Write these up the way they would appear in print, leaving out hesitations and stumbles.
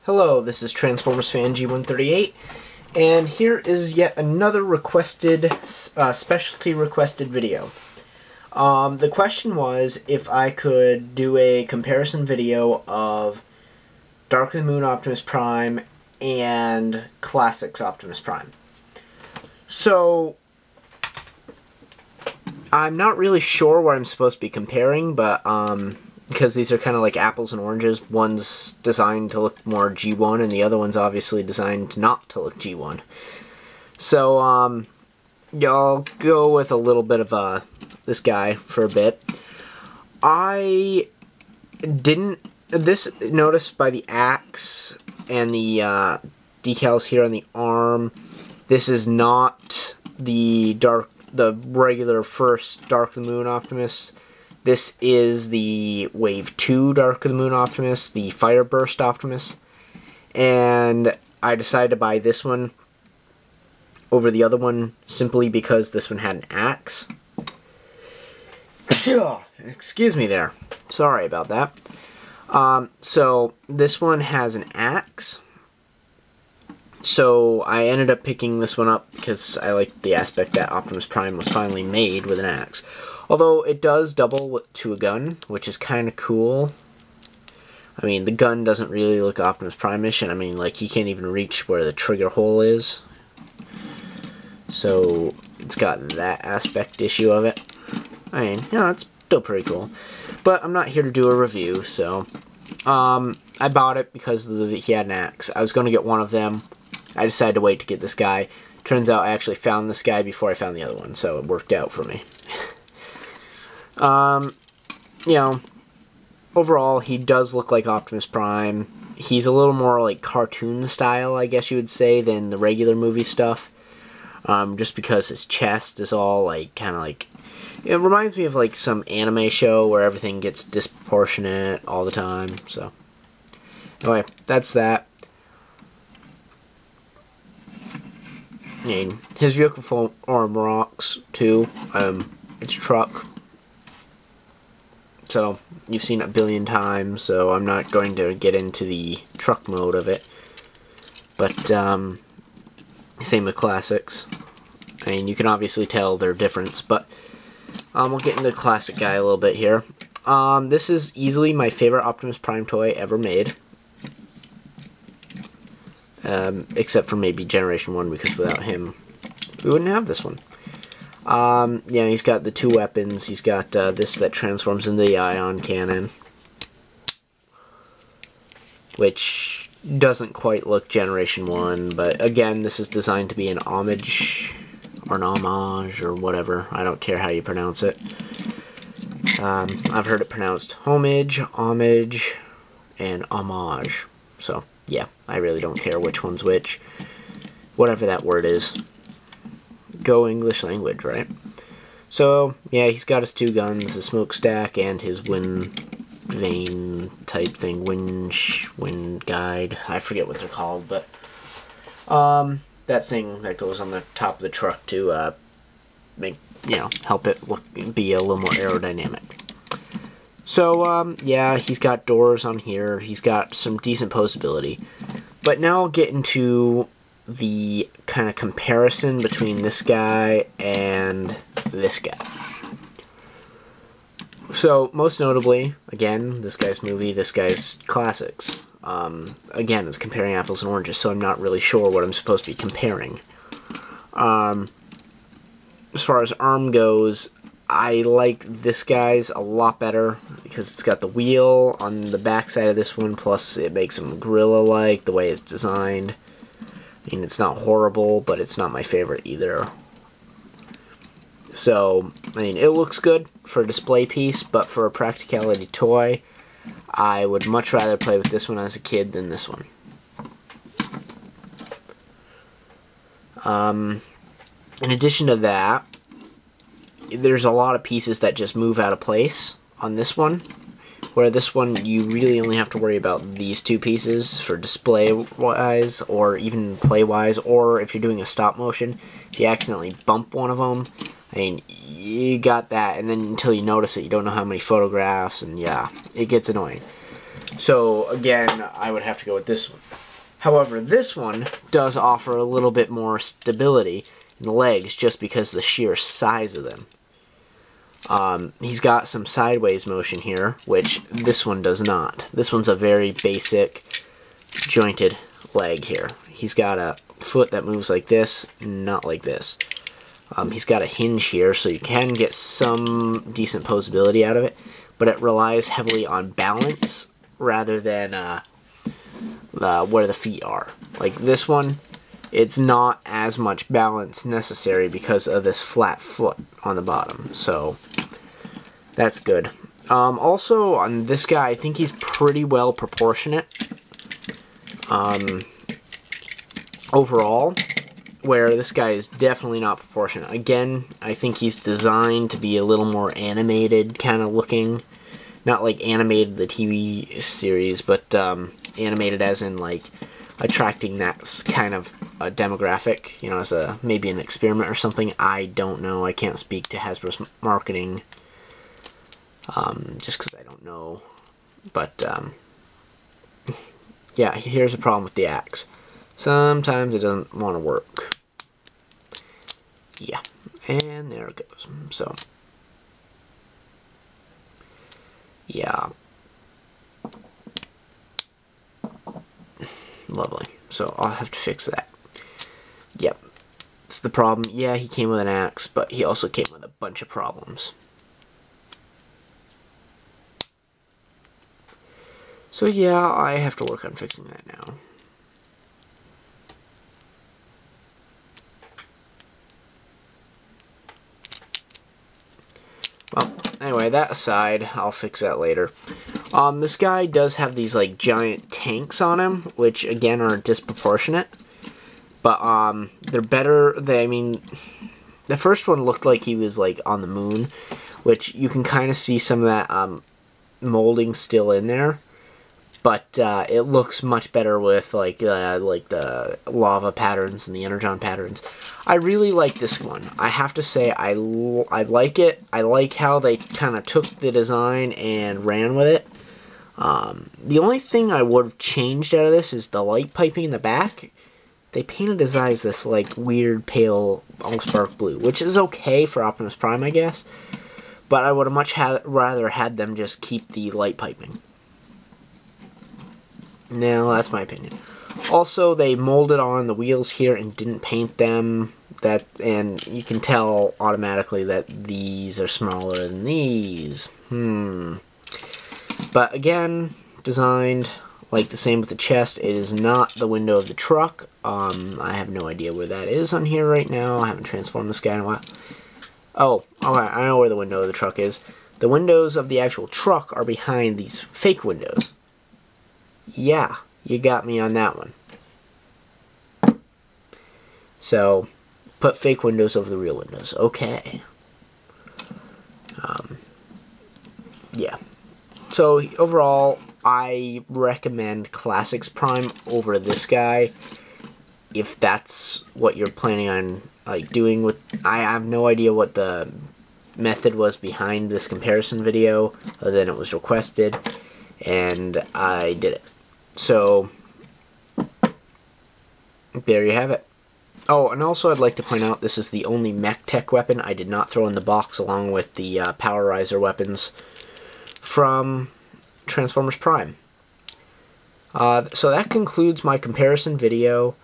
Hello, this is Transformers Fan G138, and here is yet another requested, specialty requested video. The question was if I could do a comparison video of Dark of the Moon Optimus Prime and Classics Optimus Prime. So, I'm not really sure what I'm supposed to be comparing, but, because these are kind of like apples and oranges. One's designed to look more G1, and the other one's obviously designed not to look G1. So, yeah, I'll go with a little bit of this guy for a bit. I didn't notice by the axe and the decals here on the arm, this is not the regular first Dark of the Moon Optimus. This is the Wave 2 Dark of the Moon Optimus, the Fire Burst Optimus, and I decided to buy this one over the other one simply because this one had an axe. Excuse me there. Sorry about that. So this one has an axe. So I ended up picking this one up because I liked the aspect that Optimus Prime was finally made with an axe. Although it does double to a gun, which is kind of cool. I mean, the gun doesn't really look Optimus Prime-ish, and I mean, like, he can't even reach where the trigger hole is. So, it's got that aspect issue of it. I mean, you know, it's still pretty cool. But I'm not here to do a review, so... I bought it because he had an axe. I was going to get one of them. I decided to wait to get this guy. Turns out I actually found this guy before I found the other one, so it worked out for me. You know, overall, he does look like Optimus Prime. He's a little more like cartoon style, I guess you would say, than the regular movie stuff. Just because his chest is all like, kind of like, it reminds me of like some anime show where everything gets disproportionate all the time, so. Anyway, that's that. I mean, his vehicle form rocks, too. It's truck. So, you've seen it a billion times, so I'm not going to get into the truck mode of it. But, same with Classics. I mean, you can obviously tell their difference, but we'll get into the Classic guy a little bit here. This is easily my favorite Optimus Prime toy ever made. Except for maybe Generation 1, because without him, we wouldn't have this one. Yeah, he's got the two weapons. He's got this that transforms into the ion cannon, which doesn't quite look Generation 1, but again, this is designed to be an homage, or an homage, or whatever. I don't care how you pronounce it. I've heard it pronounced homage, homage, and homage. So, yeah, I really don't care which one's which. Whatever that word is. Go English language, right? So, yeah, he's got his two guns, the smokestack and his wind vane type thing, wind guide. I forget what they're called, but that thing that goes on the top of the truck to make, you know, help it be a little more aerodynamic. So, yeah, he's got doors on here. He's got some decent posability. But now I'll get into the kind of comparison between this guy and this guy. So, most notably, again, this guy's movie, this guy's Classics. Again, it's comparing apples and oranges, so I'm not really sure what I'm supposed to be comparing. As far as arm goes, I like this guy's a lot better because it's got the wheel on the back side of this one, plus it makes him gorilla-like the way it's designed. I mean, it's not horrible, but it's not my favorite either. So, I mean, it looks good for a display piece, but for a practicality toy, I would much rather play with this one as a kid than this one. In addition to that, there's a lot of pieces that just move out of place on this one, where this one you really only have to worry about these two pieces for display-wise or even play-wise, or if you're doing a stop-motion, if you accidentally bump one of them, I mean, you got that, and then until you notice it, you don't know how many photographs, and yeah, it gets annoying. So again, I would have to go with this one. However, this one does offer a little bit more stability in the legs just because of the sheer size of them. He's got some sideways motion here, which this one does not. This one's a very basic jointed leg here. He's got a foot that moves like this, not like this. He's got a hinge here, so you can get some decent posability out of it, but it relies heavily on balance rather than where the feet are. Like this one, it's not as much balance necessary because of this flat foot on the bottom, so that's good. Also, on this guy, I think he's pretty well proportionate overall, where this guy is definitely not proportionate. Again, I think he's designed to be a little more animated kind of looking. Not like animated the TV series, but animated as in like attracting that kind of a demographic, you know, as a maybe an experiment or something. I don't know. I can't speak to Hasbro's marketing just because I don't know. But yeah, here's a problem with the axe. Sometimes it doesn't want to work. Yeah, and there it goes. So yeah, lovely. So I'll have to fix that. Yep, it's the problem. Yeah, he came with an axe, but he also came with a bunch of problems. So yeah, I have to work on fixing that now. Well, anyway, that aside, I'll fix that later. This guy does have these like giant tanks on him, which again are disproportionate. But they're better. I mean, the first one looked like he was like on the moon, which you can kind of see some of that molding still in there. But it looks much better with like the lava patterns and the energon patterns. I really like this one. I have to say I like it. I like how they kind of took the design and ran with it. The only thing I would have changed out of this is the light piping in the back. They painted his eyes this like weird pale almost dark blue, which is okay for Optimus Prime, I guess. But I would have much rather had them just keep the light piping. No, that's my opinion. Also, they molded on the wheels here and didn't paint them. And you can tell automatically that these are smaller than these. But again, designed like the same with the chest. It is not the window of the truck. I have no idea where that is on here right now. I haven't transformed this guy in a while. Oh, okay, I know where the window of the truck is. The windows of the actual truck are behind these fake windows. Yeah, you got me on that one. So, put fake windows over the real windows. Okay. Yeah. So, overall, I recommend Classics Prime over this guy. If that's what you're planning on like doing with... I have no idea what the method was behind this comparison video, other than it was requested, and I did it. So, there you have it. Oh, and also I'd like to point out this is the only mech tech weapon I did not throw in the box along with the Powerizer weapons from Transformers Prime. So that concludes my comparison video.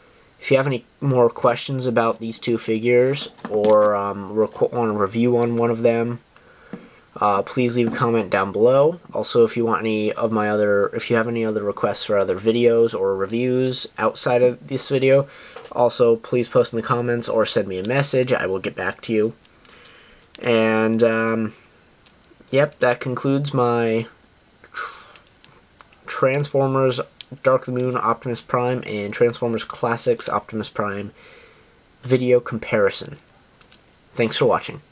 If you have any more questions about these two figures or want a review on one of them, please leave a comment down below. Also, if you want if you have any other requests for other videos or reviews outside of this video, also please post in the comments or send me a message. I will get back to you. And yep, that concludes my Transformers Dark of the Moon Optimus Prime and Transformers Classics Optimus Prime video comparison. Thanks for watching.